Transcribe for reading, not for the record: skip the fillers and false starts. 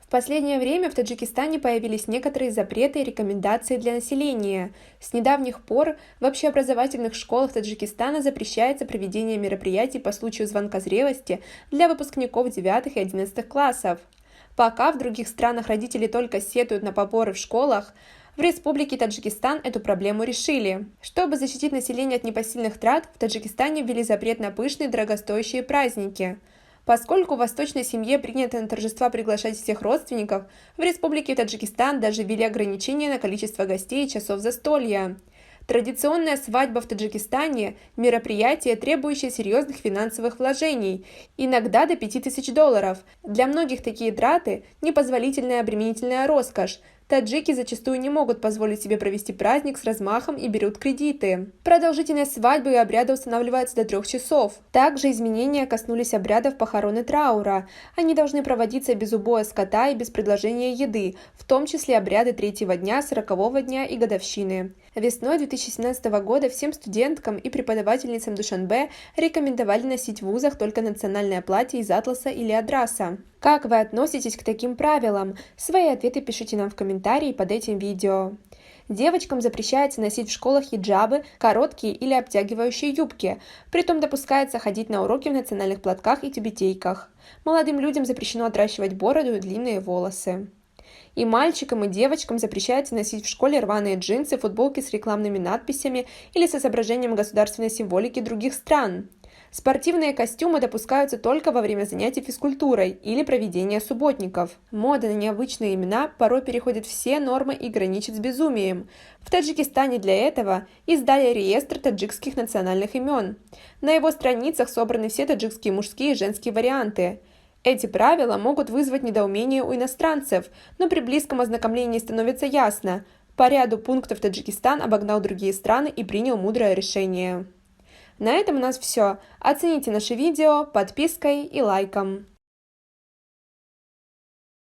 В последнее время в Таджикистане появились некоторые запреты и рекомендации для населения. С недавних пор в общеобразовательных школах Таджикистана запрещается проведение мероприятий по случаю звонка зрелости для выпускников 9 и 11 классов. Пока в других странах родители только сетуют на поборы в школах, в Республике Таджикистан эту проблему решили. Чтобы защитить население от непосильных трат, в Таджикистане ввели запрет на пышные дорогостоящие праздники. Поскольку в восточной семье принято на торжества приглашать всех родственников, в Республике Таджикистан даже ввели ограничения на количество гостей и часов застолья. Традиционная свадьба в Таджикистане – мероприятие, требующее серьезных финансовых вложений, иногда до $5000. Для многих такие траты – непозволительная обременительная роскошь. Таджики зачастую не могут позволить себе провести праздник с размахом и берут кредиты. Продолжительность свадьбы и обряда устанавливается до 3 часов. Также изменения коснулись обрядов похорон и траура. Они должны проводиться без убоя скота и без предложения еды, в том числе обряды 3-го дня, 40-го дня и годовщины. Весной 2017 года всем студенткам и преподавательницам Душанбе рекомендовали носить в вузах только национальное платье из атласа или адраса. Как вы относитесь к таким правилам? Свои ответы пишите нам в комментарии под этим видео. Девочкам запрещается носить в школах хиджабы, короткие или обтягивающие юбки. Притом допускается ходить на уроки в национальных платках и тюбетейках. Молодым людям запрещено отращивать бороду и длинные волосы. И мальчикам, и девочкам запрещается носить в школе рваные джинсы, футболки с рекламными надписями или с изображением государственной символики других стран. Спортивные костюмы допускаются только во время занятий физкультурой или проведения субботников. Мода на необычные имена порой переходит все нормы и граничит с безумием. В Таджикистане для этого издали реестр таджикских национальных имен. На его страницах собраны все таджикские мужские и женские варианты. Эти правила могут вызвать недоумение у иностранцев, но при близком ознакомлении становится ясно – по ряду пунктов Таджикистан обогнал другие страны и принял мудрое решение. На этом у нас все. Оцените наше видео подпиской и лайком.